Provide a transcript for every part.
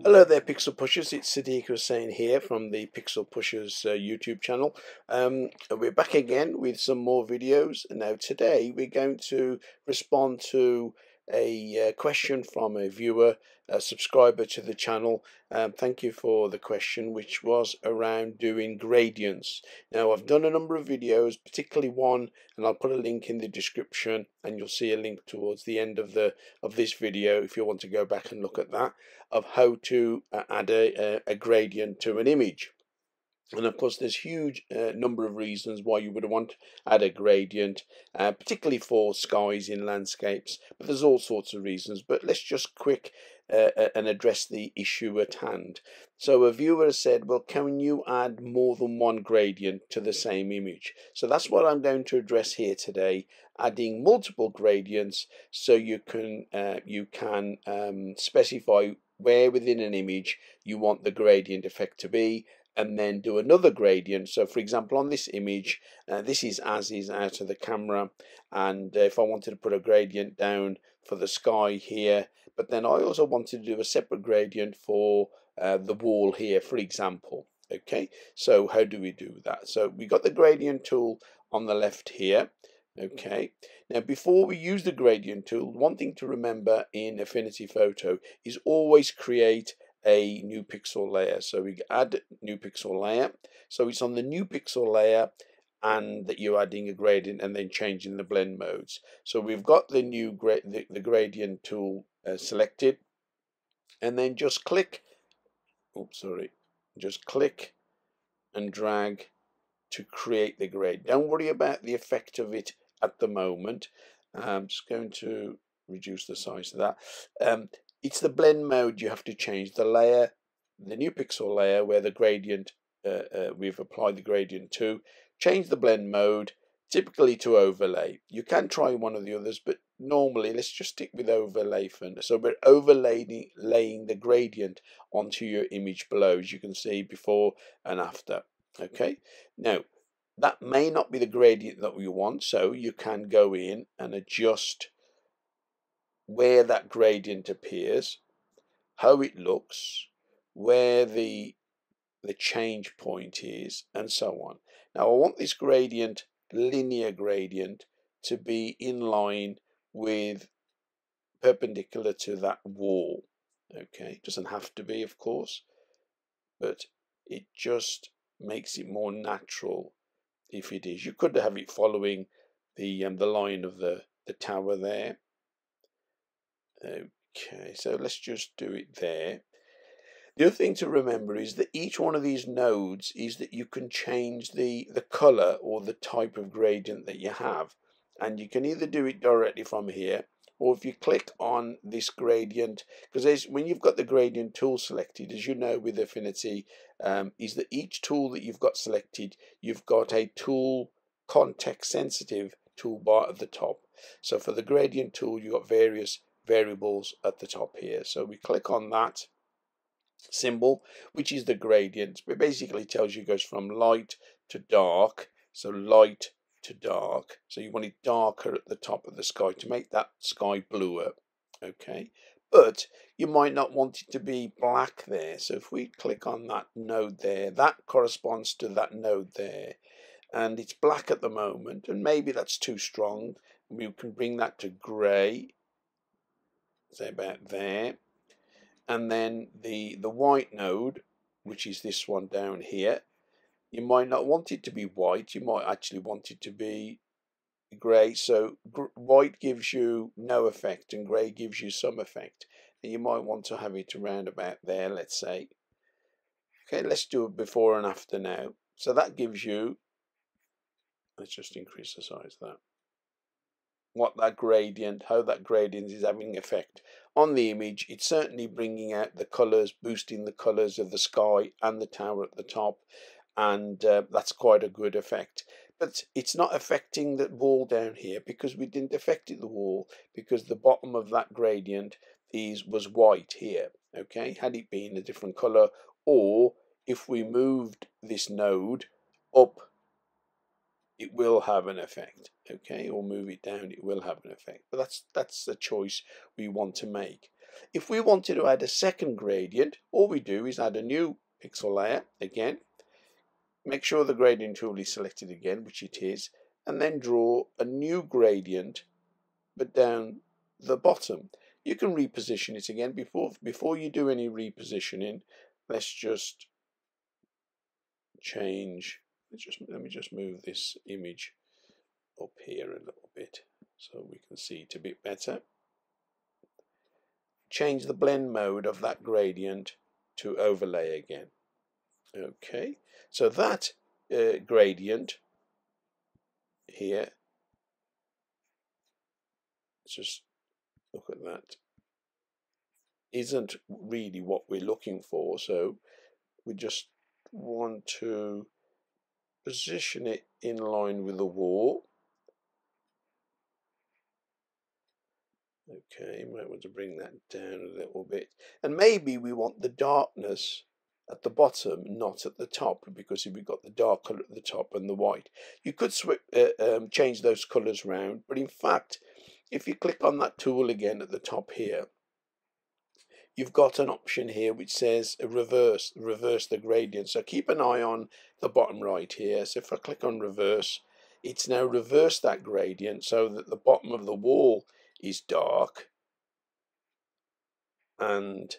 Hello there, Pixwl Pushers. It's Sadiq Hussain here from the Pixwl Pushers YouTube channel. We're back again with some more videos. Now today we're going to respond to a question from a viewer, a subscriber to the channel. Thank you for the question, which was around doing gradients. Now I've done a number of videos, particularly one, and I'll put a link in the description, and you'll see a link towards the end of this video if you want to go back and look at that, of how to add a gradient to an image. And of course there's huge number of reasons why you would want to add a gradient, particularly for skies in landscapes, but there's all sorts of reasons. But let's just quick and address the issue at hand. So a viewer has said, well, can you add more than one gradient to the same image? So that's what I'm going to address here today, adding multiple gradients so you can specify where within an image you want the gradient effect to be, and then do another gradient. So for example, on this image, this is as is out of the camera, and if I wanted to put a gradient down for the sky here, but then I also wanted to do a separate gradient for the wall here, for example. Okay, so how do we do that? So we got the gradient tool on the left here. Okay, now before we use the gradient tool, one thing to remember in Affinity Photo is always create a new pixel layer. So we add new pixel layer, so it's on the new pixel layer, and that you're adding a gradient and then changing the blend modes. So we've got the new the gradient tool selected, and then just click, just click and drag to create the grade. Don't worry about the effect of it at the moment. I'm just going to reduce the size of that. It's the blend mode you have to change. The layer, the new pixel layer where the gradient, we've applied the gradient to, change the blend mode, typically to overlay. You can try one of the others, but normally let's just stick with overlay for now. So we're laying the gradient onto your image below, as you can see before and after. Okay, now that may not be the gradient that we want, so you can go in and adjust where that gradient appears, how it looks, where the change point is, and so on. Now I want this gradient, linear gradient, to be in line with, perpendicular to that wall. Okay, it doesn't have to be, of course, but it just makes it more natural if it is. You could have it following the line of the tower there. Okay, so let's just do it there. The other thing to remember is that each one of these nodes is that you can change the color or the type of gradient that you have, and you can either do it directly from here, or if you click on this gradient, because when you've got the gradient tool selected, as you know with Affinity, is that each tool that you've got selected, you've got a tool context sensitive toolbar at the top. So for the gradient tool, you've got various variables at the top here. So we click on that symbol, which is the gradient. It basically tells you it goes from light to dark. So light to dark, so you want it darker at the top of the sky to make that sky bluer. Okay, but you might not want it to be black there, so if we click on that node there, that corresponds to that node there, and it's black at the moment, and maybe that's too strong. We can bring that to grey, say about there, and then the white node, which is this one down here, you might not want it to be white, you might actually want it to be grey. So white gives you no effect and grey gives you some effect, and you might want to have it around about there, let's say. Okay, let's do it before and after now. So that gives you, let's just increase the size of that, what that gradient, how that gradient is having effect on the image. It's certainly bringing out the colours, boosting the colours of the sky and the tower at the top, and that's quite a good effect. But it's not affecting the wall down here, because we didn't affect the wall, because the bottom of that gradient was white here. Okay, had it been a different color, or if we moved this node up, it will have an effect. Okay, or move it down, it will have an effect. But that's a choice we want to make. If we wanted to add a second gradient, all we do is add a new pixel layer again. Make sure the gradient tool is selected again, which it is, and then draw a new gradient, but down the bottom. You can reposition it again. Before you do any repositioning, let's just change. Let me just move this image up here a little bit so we can see it a bit better. Change the blend mode of that gradient to overlay again. Okay, so that gradient here, just look at that, isn't really what we're looking for, so we just want to position it in line with the wall. Okay, might want to bring that down a little bit, and maybe we want the darkness at the bottom, not at the top, because if we've got the dark color at the top and the white, you could change those colors round. But in fact, if you click on that tool again at the top here, you've got an option here which says reverse the gradient. So keep an eye on the bottom right here. So if I click on reverse, it's now reversed that gradient so that the bottom of the wall is dark and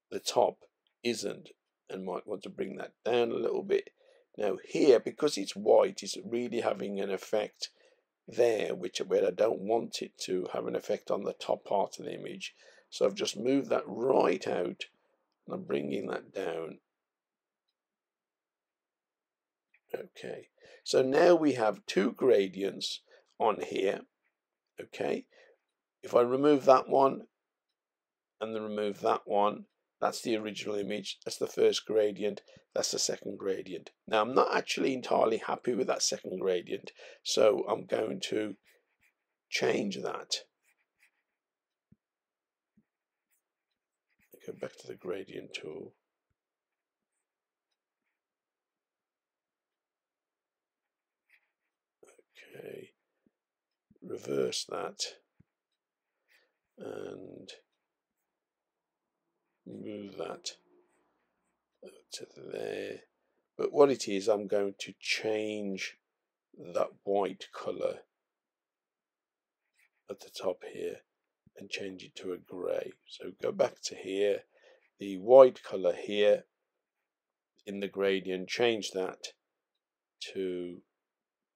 the top isn't, and might want to bring that down a little bit. Now here, because it's white, it's really having an effect there, where I don't want it to have an effect on the top part of the image. So I've just moved that right out and I'm bringing that down. Okay, so now we have two gradients on here. Okay, if I remove that one and then remove that one, that's the original image, that's the first gradient, that's the second gradient. Now I'm not actually entirely happy with that second gradient, so I'm going to change that. Go back to the gradient tool. Okay, reverse that and move that to there. But what it is, I'm going to change that white color at the top here and change it to a grey. So go back to here, the white color here in the gradient, change that to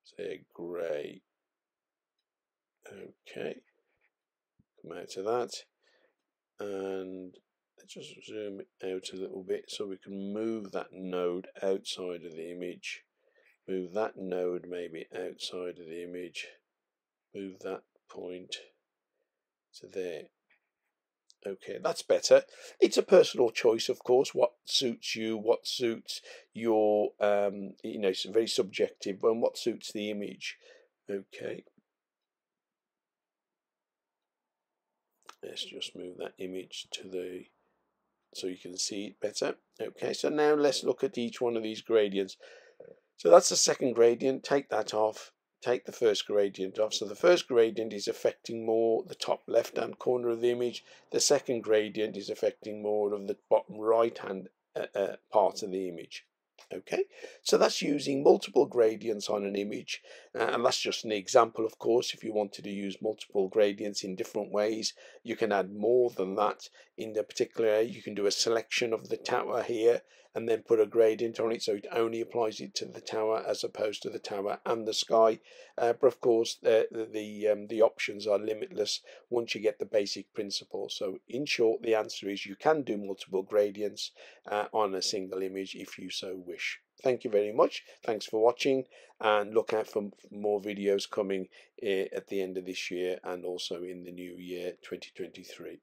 say grey. Okay, come out to that and let's just zoom out a little bit so we can move that node outside of the image. Move that node maybe outside of the image. Move that point to there. Okay, that's better. It's a personal choice, of course, what suits you, what suits your, it's very subjective, and what suits the image. Okay. Let's just move that image to the, so you can see it better. Okay, so now let's look at each one of these gradients. So that's the second gradient, take that off. Take the first gradient off. So the first gradient is affecting more the top left hand corner of the image. The second gradient is affecting more of the bottom right hand part of the image. Okay, so that's using multiple gradients on an image, and that's just an example. Of course, if you wanted to use multiple gradients in different ways, you can add more than that. In the particular, you can do a selection of the tower here and then put a gradient on it, so it only applies it to the tower as opposed to the tower and the sky. But of course, the options are limitless once you get the basic principle. So in short, the answer is you can do multiple gradients on a single image if you so wish. Thank you very much. Thanks for watching, and look out for more videos coming at the end of this year and also in the new year 2023.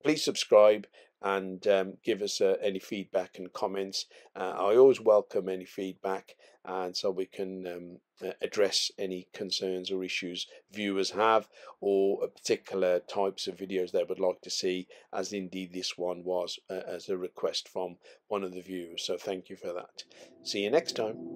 Please subscribe and give us any feedback and comments. I always welcome any feedback, and so we can address any concerns or issues viewers have, or particular types of videos they would like to see, as indeed this one was as a request from one of the viewers. So thank you for that. See you next time.